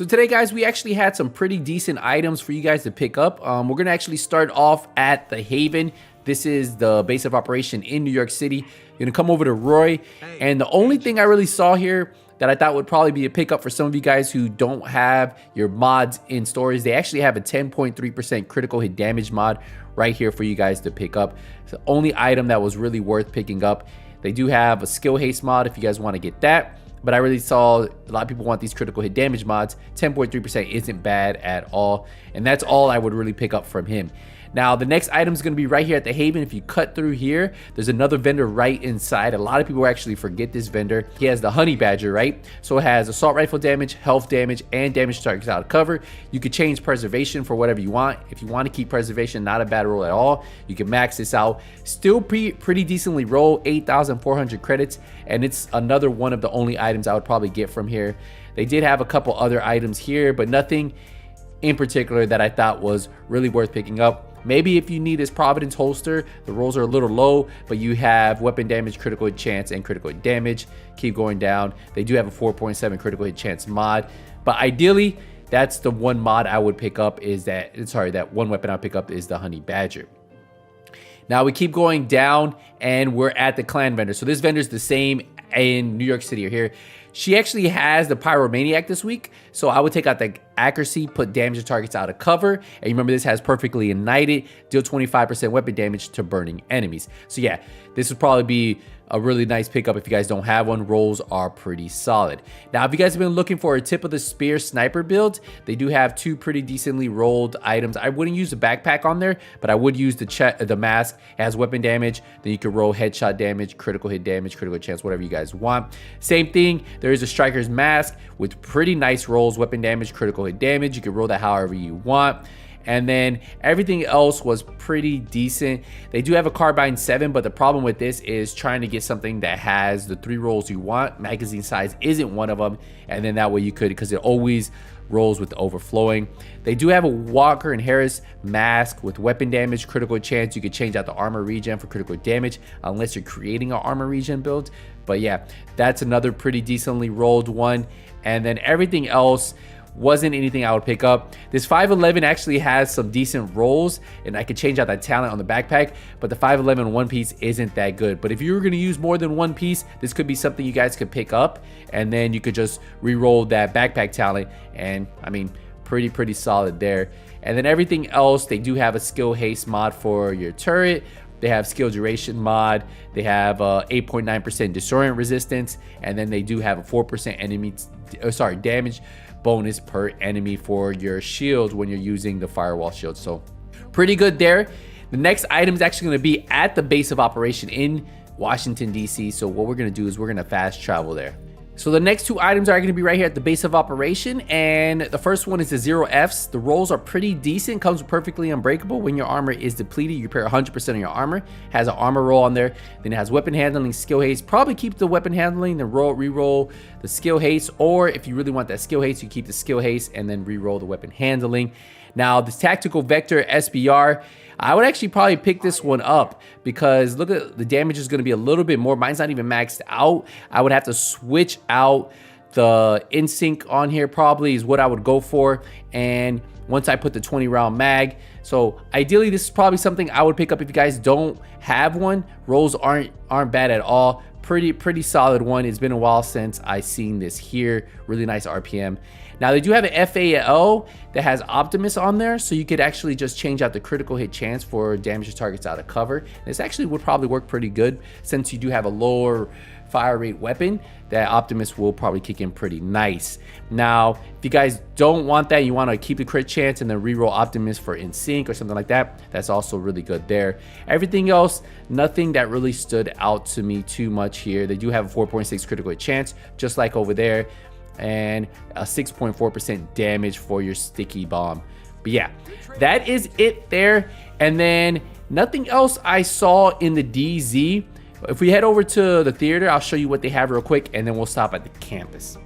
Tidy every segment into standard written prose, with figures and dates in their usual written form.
So today, guys, we actually had some pretty decent items for you guys to pick up. We're going to actually start off at the Haven. This is the base of operation in New York City. You're going to come over to Roy. And the only thing I really saw here that I thought would probably be a pickup for some of you guys who don't have your mods in stores, they actually have a 10.3% critical hit damage mod right here for you guys to pick up. It's the only item that was really worth picking up. They do have a skill haste mod if you guys want to get that. But I really saw a lot of people want these critical hit damage mods. 10.3% isn't bad at all. And that's all I would really pick up from him. Now, the next item is going to be right here at the Haven. If you cut through here, there's another vendor right inside. A lot of people actually forget this vendor. He has the Honey Badger, right? So it has assault rifle damage, health damage, and damage to targets out of cover. You could change preservation for whatever you want. If you want to keep preservation, not a bad roll at all. You can max this out. Still pretty decently roll, 8,400 credits. And it's another one of the only items I would probably get from here. They did have a couple other items here, but nothing in particular that I thought was really worth picking up. Maybe if you need this Providence Holster, the rolls are a little low, but you have weapon damage, critical hit chance, and critical hit damage. Keep going down. They do have a 4.7 critical hit chance mod, but ideally, that's the one mod I would pick up that one weapon I pick up is the Honey Badger. Now we keep going down and we're at the clan vendor. So this vendor is the same in New York City or here. She actually has the Pyromaniac this week. So I would take out the accuracy, put damage to targets out of cover. And remember, this has perfectly ignited, deal 25% weapon damage to burning enemies. So yeah, this would probably be a really nice pickup if you guys don't have one. Rolls are pretty solid. Now, if you guys have been looking for a tip of the spear sniper build, they do have two pretty decently rolled items. I wouldn't use the backpack on there, but I would use the mask. It has weapon damage. Then you can roll headshot damage, critical hit damage, critical chance, whatever you guys want. Same thing. There is a striker's mask with pretty nice rolls, weapon damage, critical hit damage. You can roll that however you want. And then everything else was pretty decent. They do have a carbine 7, but the problem with this is trying to get something that has the 3 rolls you want. Magazine size isn't one of them, and then that way you could, because it always rolls with overflowing. They do have a Walker and Harris mask with weapon damage, critical chance. You could change out the armor regen for critical damage unless you're creating an armor regen build. But yeah, that's another pretty decently rolled one. And then everything else wasn't anything I would pick up. This 511 actually has some decent rolls, and I could change out that talent on the backpack, but the 511 one piece isn't that good. But if you were going to use more than one piece, this could be something you guys could pick up, and then you could just re-roll that backpack talent, and I mean, pretty solid there. And then everything else, they do have a skill haste mod for your turret. They have skill duration mod. They have 8.9% disorient resistance, and then they do have a 4% damage bonus per enemy for your shield when you're using the firewall shield. So pretty good there. The next item is actually going to be at the base of operation in Washington, DC. So what we're going to do is we're going to fast travel there. So the next two items are going to be right here at the base of operation, and the first one is the 0Fs. The rolls are pretty decent, comes perfectly unbreakable. When your armor is depleted, you repair 100% of your armor. Has an armor roll on there. Then it has weapon handling, skill haste. Probably keep the weapon handling, then re-roll the skill haste, or if you really want that skill haste, you keep the skill haste and then re-roll the weapon handling. Now, this tactical vector SBR, I would actually probably pick this one up because look at the damage is going to be a little bit more. Mine's not even maxed out. I would have to switch out the in-sync on here probably is what I would go for. And once I put the 20 round mag. So ideally, this is probably something I would pick up if you guys don't have one. Rolls aren't bad at all. Pretty solid one. It's been a while since I seen this here. Really nice RPM. Now they do have an FAL that has Optimus on there, so you could actually just change out the critical hit chance for damage to targets out of cover. This actually would probably work pretty good since you do have a lower fire rate weapon. That Optimus will probably kick in pretty nice. Now, if you guys don't want that, you want to keep the crit chance and then reroll Optimus for in sync or something like that, that's also really good there. Everything else, nothing that really stood out to me too much here. They do have a 4.6 critical hit chance, just like over there, and a 6.4% damage for your sticky bomb. But yeah, that is it there. And then nothing else I saw in the DZ. If we head over to the theater, I'll show you what they have real quick, and then we'll stop at the campus.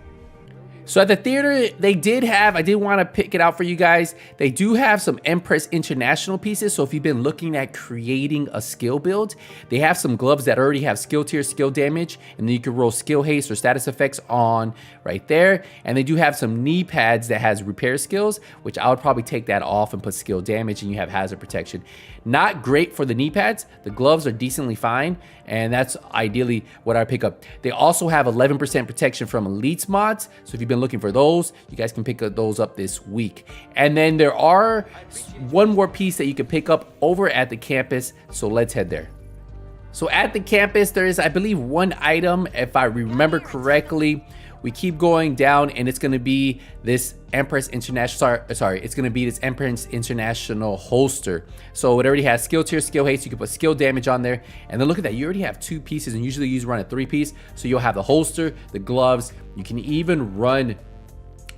So at the theater, they did have, I did want to pick it out for you guys. They do have some Empress International pieces. So if you've been looking at creating a skill build, they have some gloves that already have skill tier, skill damage, and then you can roll skill haste or status effects on right there. And they do have some knee pads that has repair skills, which I would probably take that off and put skill damage, and you have hazard protection. Not great for the knee pads. The gloves are decently fine, and that's ideally what I pick up. They also have 11% protection from elites mods. So if you've been looking for those, you guys can pick those up this week. And then there are one more piece that you can pick up over at the campus. So let's head there. So at the campus, there is, I believe, one item, if I remember correctly. We keep going down, and it's going to be this Empress International. Sorry, it's going to be this Empress International holster. So it already has skill tier, skill haste. You can put skill damage on there, and then look at that. You already have 2 pieces, and usually you run a 3-piece. So you'll have the holster, the gloves. You can even run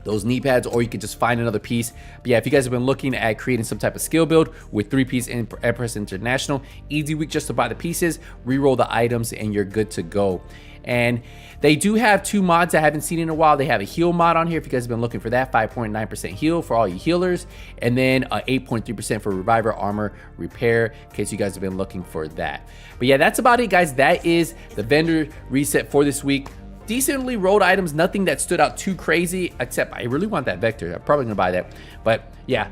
those knee pads, or you can just find another piece. But yeah, if you guys have been looking at creating some type of skill build with 3-piece Empress International, easy week just to buy the pieces, re-roll the items, and you're good to go. And they do have 2 mods I haven't seen in a while. They have a heal mod on here if you guys have been looking for that, 5.9% heal for all you healers, and then 8.3% for reviver, armor, repair, in case you guys have been looking for that. But yeah, that's about it, guys. That is the vendor reset for this week. Decently rolled items, nothing that stood out too crazy, except I really want that Vector. I'm probably gonna buy that. But yeah.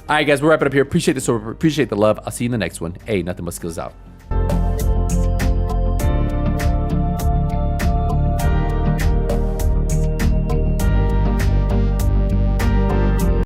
All right, guys, we'll wrap it up here. Appreciate the support, appreciate the love. I'll see you in the next one. Hey, nothing but skills out.